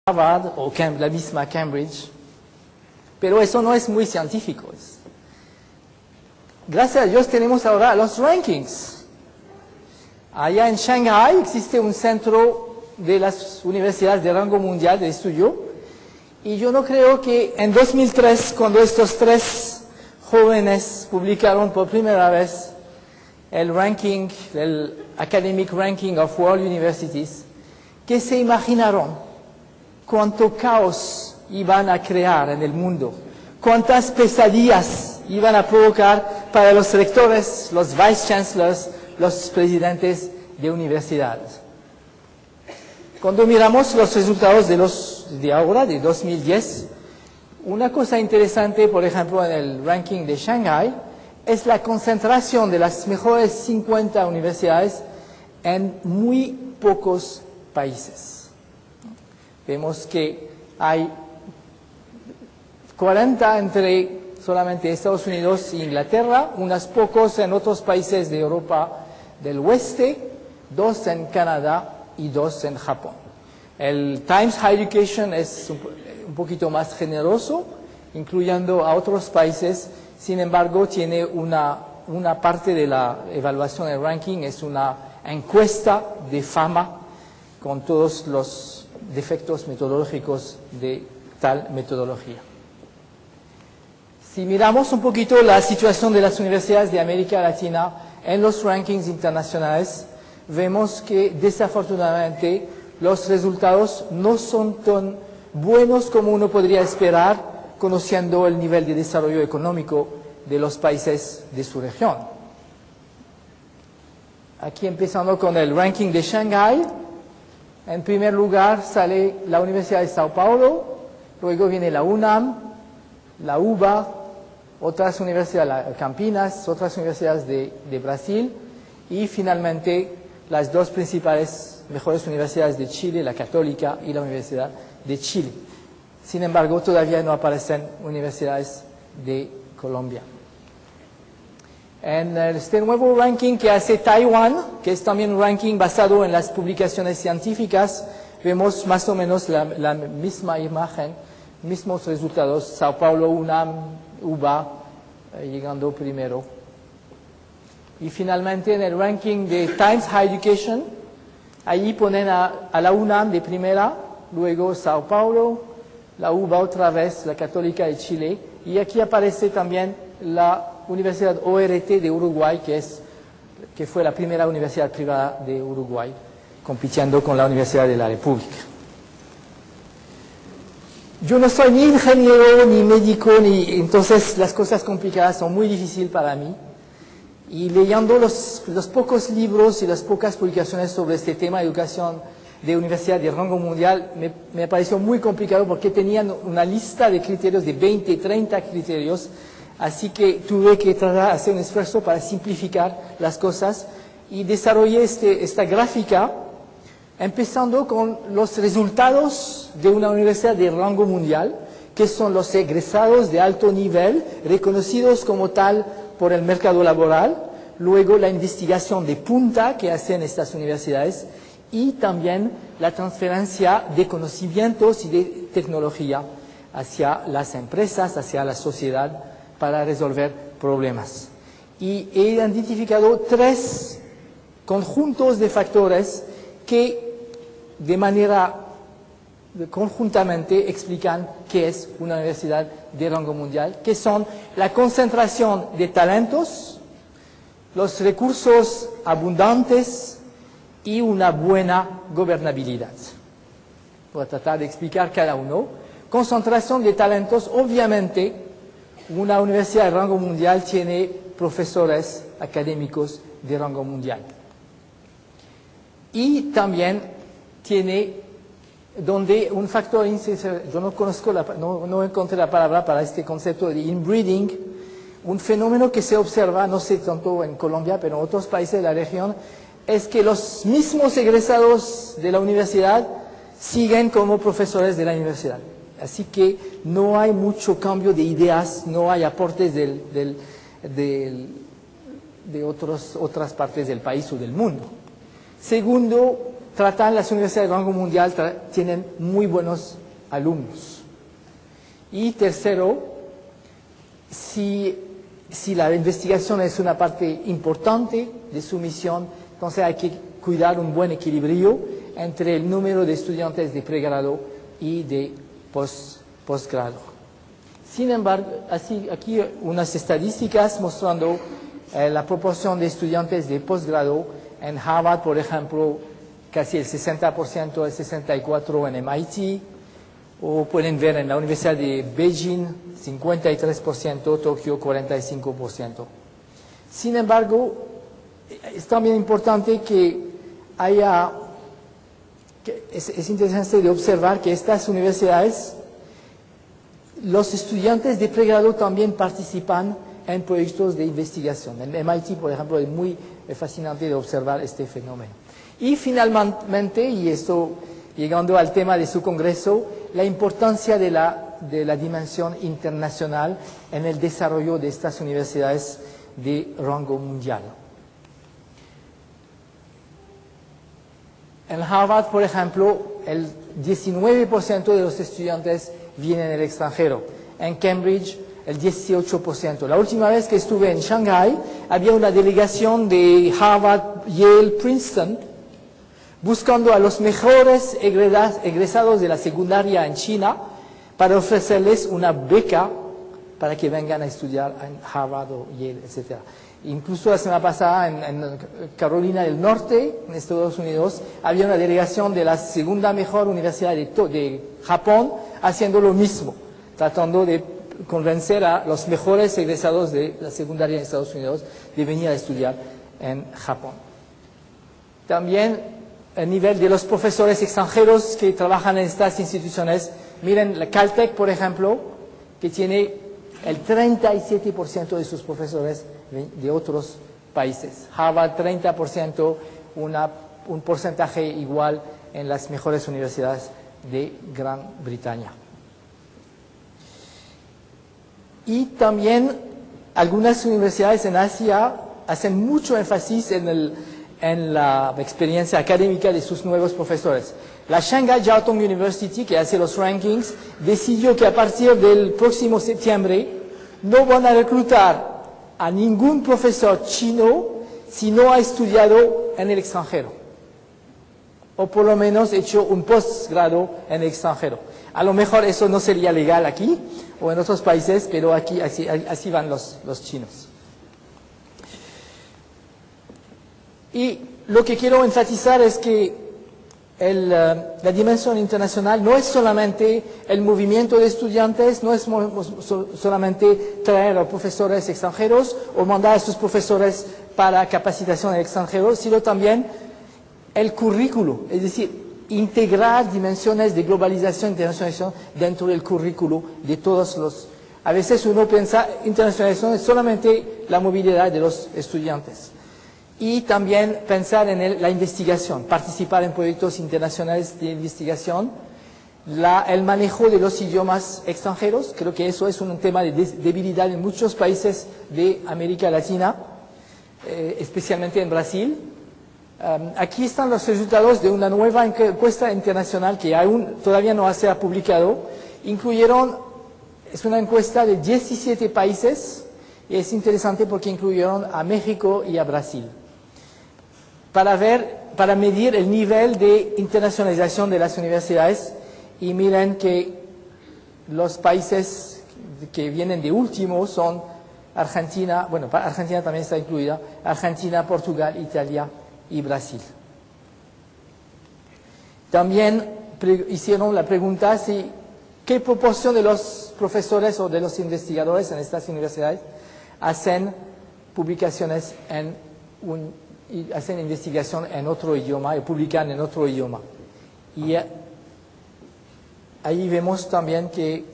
Harvard o la misma Cambridge, pero eso no es muy científico. Gracias a Dios tenemos ahora los rankings. Allá en Shanghái existe un centro de las universidades de rango mundial de estudio, y yo no creo que en 2003, cuando estos tres jóvenes publicaron por primera vez el ranking, el Academic Ranking of World Universities, que se imaginaron cuánto caos iban a crear en el mundo, cuántas pesadillas iban a provocar para los rectores, los vice chancellors, los presidentes de universidades. Cuando miramos los resultados de ahora, de 2010, una cosa interesante, por ejemplo, en el ranking de Shanghái, es la concentración de las mejores 50 universidades en muy pocos países. Vemos que hay 40 entre solamente Estados Unidos e Inglaterra, unos pocos en otros países de Europa del Oeste, 2 en Canadá y 2 en Japón. El Times Higher Education es un poquito más generoso, incluyendo a otros países. Sin embargo, tiene una parte de la evaluación del ranking, es una encuesta de fama con todos los defectos metodológicos de tal metodología. Si miramos un poquito la situación de las universidades de América Latina en los rankings internacionales, vemos que desafortunadamente los resultados no son tan buenos como uno podría esperar, conociendo el nivel de desarrollo económico de los países de su región. Aquí empezando con el ranking de Shanghái. En primer lugar sale la Universidad de Sao Paulo, luego viene la UNAM, la UBA, otras universidades, Campinas, otras universidades de Brasil, y finalmente las dos principales mejores universidades de Chile, la Católica y la Universidad de Chile. Sin embargo, todavía no aparecen universidades de Colombia. En este nuevo ranking que hace Taiwán, que es también un ranking basado en las publicaciones científicas, vemos más o menos la misma imagen, mismos resultados. Sao Paulo, UNAM, UBA, llegando primero. Y finalmente en el ranking de Times Higher Education, allí ponen a la UNAM de primera, luego Sao Paulo, la UBA otra vez, la Católica de Chile, y aquí aparece también la Universidad ORT de Uruguay, que fue la primera universidad privada de Uruguay, compitiendo con la Universidad de la República. Yo no soy ni ingeniero, ni médico, entonces las cosas complicadas son muy difíciles para mí. Y leyendo los pocos libros y las pocas publicaciones sobre este tema de educación de universidad de rango mundial, me pareció muy complicado porque tenían una lista de criterios de 20, 30 criterios. Así que tuve que tratar de hacer un esfuerzo para simplificar las cosas y desarrollé esta gráfica empezando con los resultados de una universidad de rango mundial, que son los egresados de alto nivel, reconocidos como tal por el mercado laboral, luego la investigación de punta que hacen estas universidades y también la transferencia de conocimientos y de tecnología hacia las empresas, hacia la sociedad, para resolver problemas. Y he identificado 3 conjuntos de factores que de manera conjuntamente explican qué es una universidad de rango mundial, que son la concentración de talentos, los recursos abundantes y una buena gobernabilidad. Voy a tratar de explicar cada uno. Concentración de talentos, obviamente, una universidad de rango mundial tiene profesores académicos de rango mundial. Y también tiene donde un factor, yo no conozco, no encontré la palabra para este concepto de inbreeding, un fenómeno que se observa, no sé tanto en Colombia, pero en otros países de la región, es que los mismos egresados de la universidad siguen como profesores de la universidad. Así que no hay mucho cambio de ideas, no hay aportes de otras partes del país o del mundo. Segundo, las universidades de rango mundial tienen muy buenos alumnos. Y tercero, si la investigación es una parte importante de su misión, entonces hay que cuidar un buen equilibrio entre el número de estudiantes de pregrado y de posgrado. Sin embargo, aquí unas estadísticas mostrando la proporción de estudiantes de posgrado en Harvard, por ejemplo, casi el 60%, el 64% en MIT, o pueden ver en la Universidad de Beijing, 53%, Tokio, 45%. Sin embargo, es también importante es interesante de observar que estas universidades, los estudiantes de pregrado también participan en proyectos de investigación. En MIT, por ejemplo, es muy fascinante de observar este fenómeno. Y finalmente, y esto llegando al tema de su congreso, la importancia de la dimensión internacional en el desarrollo de estas universidades de rango mundial. En Harvard, por ejemplo, el 19% de los estudiantes vienen del extranjero. En Cambridge, el 18%. La última vez que estuve en Shanghái, había una delegación de Harvard, Yale, Princeton, buscando a los mejores egresados de la secundaria en China para ofrecerles una beca para que vengan a estudiar en Harvard o Yale, etc. Incluso la semana pasada en Carolina del Norte, en Estados Unidos, había una delegación de la segunda mejor universidad de Japón haciendo lo mismo, tratando de convencer a los mejores egresados de la secundaria en Estados Unidos de venir a estudiar en Japón. También el nivel de los profesores extranjeros que trabajan en estas instituciones. Miren, la Caltech, por ejemplo, que tiene el 37% de sus profesores de otros países. Harvard, 30%, un porcentaje igual en las mejores universidades de Gran Bretaña. Y también algunas universidades en Asia hacen mucho énfasis en la experiencia académica de sus nuevos profesores. La Shanghai Jiao Tong University, que hace los rankings, decidió que a partir del próximo septiembre no van a reclutar a ningún profesor chino si no ha estudiado en el extranjero, o por lo menos hecho un postgrado en el extranjero. A lo mejor eso no sería legal aquí o en otros países, pero aquí así van los chinos. Y lo que quiero enfatizar es que la dimensión internacional no es solamente el movimiento de estudiantes, no es solamente traer a profesores extranjeros o mandar a sus profesores para capacitación en el extranjero, sino también el currículo, es decir, integrar dimensiones de globalización e internacionalización dentro del currículo de todos los. A veces uno piensa internacionalización es solamente la movilidad de los estudiantes. Y también pensar en la investigación, participar en proyectos internacionales de investigación, el manejo de los idiomas extranjeros. Creo que eso es un tema de debilidad en muchos países de América Latina, especialmente en Brasil. Aquí están los resultados de una nueva encuesta internacional que todavía no se ha publicado. Es una encuesta de 17 países y es interesante porque incluyeron a México y a Brasil para medir el nivel de internacionalización de las universidades. Y miren que los países que vienen de último son Argentina, bueno, Argentina también está incluida, Argentina, Portugal, Italia y Brasil. También hicieron la pregunta qué proporción de los profesores o de los investigadores en estas universidades hacen publicaciones y hacen investigación en otro idioma y publican en otro idioma. Y ahí vemos también que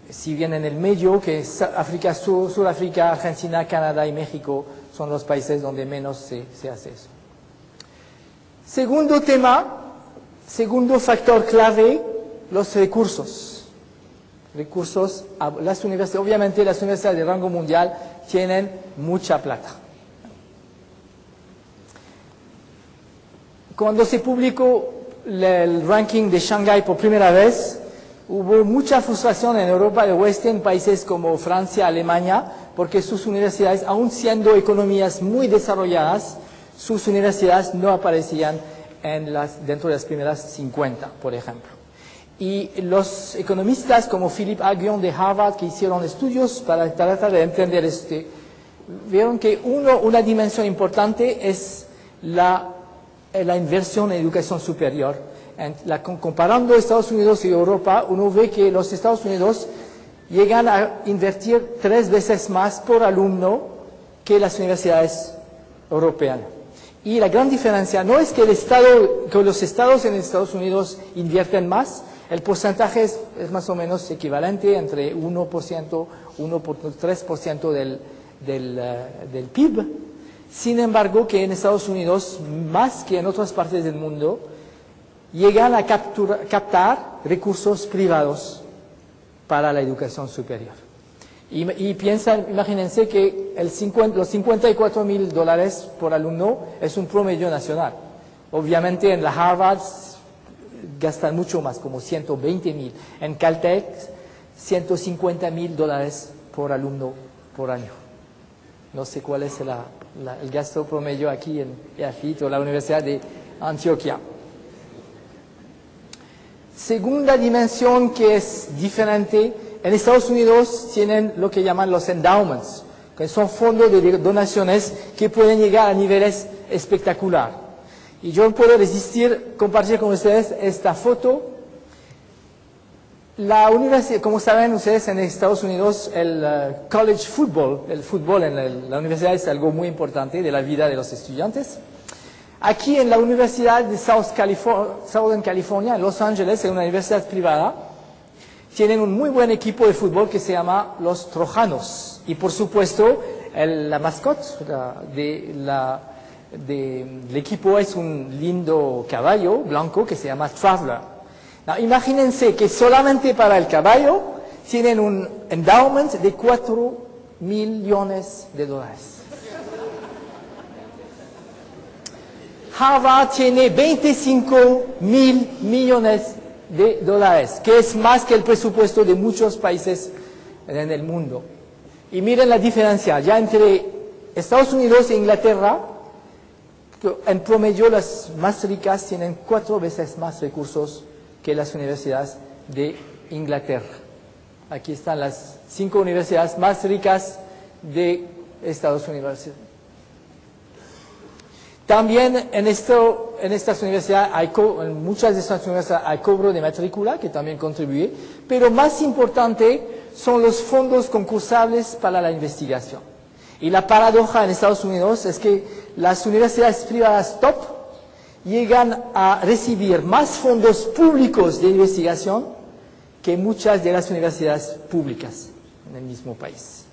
si bien en el medio, que es África Sur, Sudáfrica, Argentina, Canadá y México son los países donde menos se hace eso. Segundo tema, segundo factor clave, los recursos. Recursos a las universidades. Obviamente las universidades de rango mundial tienen mucha plata. Cuando se publicó el ranking de Shanghái por primera vez, hubo mucha frustración en Europa del Oeste, en países como Francia, Alemania, porque sus universidades, aun siendo economías muy desarrolladas, sus universidades no aparecían dentro de las primeras 50, por ejemplo. Y los economistas como Philippe Aghion de Harvard, que hicieron estudios para tratar de entender vieron que una dimensión importante es la inversión en educación superior. Comparando Estados Unidos y Europa, uno ve que los Estados Unidos llegan a invertir 3 veces más por alumno que las universidades europeas. Y la gran diferencia no es que los estados en Estados Unidos invierten más, el porcentaje es más o menos equivalente, entre 1%, 1.3% del PIB. Sin embargo, que en Estados Unidos, más que en otras partes del mundo, llegan a captar recursos privados para la educación superior. Imagínense que los $54,000 por alumno es un promedio nacional. Obviamente en la Harvard gastan mucho más, como $120,000. En Caltech, $150,000 por alumno por año. No sé cuál es el gasto promedio aquí en EAFIT o la Universidad de Antioquia. Segunda dimensión que es diferente, en Estados Unidos tienen lo que llaman los endowments, que son fondos de donaciones que pueden llegar a niveles espectaculares. Y yo no puedo resistir compartir con ustedes esta foto. La universidad, como saben ustedes, en Estados Unidos el college football, el fútbol en la universidad es algo muy importante de la vida de los estudiantes. Aquí en la Universidad de Southern California, en Los Ángeles, en una universidad privada, tienen un muy buen equipo de fútbol que se llama los Trojanos. Y por supuesto, la mascota del equipo es un lindo caballo blanco que se llama Traveler. Now, imagínense que solamente para el caballo tienen un endowment de $4 millones. Harvard tiene $25,000 millones, que es más que el presupuesto de muchos países en el mundo. Y miren la diferencia, ya entre Estados Unidos e Inglaterra, en promedio las más ricas tienen 4 veces más recursos que las universidades de Inglaterra. Aquí están las 5 universidades más ricas de Estados Unidos. También en estas universidades, en muchas de estas universidades hay cobro de matrícula, que también contribuye, pero más importante son los fondos concursables para la investigación. Y la paradoja en Estados Unidos es que las universidades privadas top llegan a recibir más fondos públicos de investigación que muchas de las universidades públicas en el mismo país.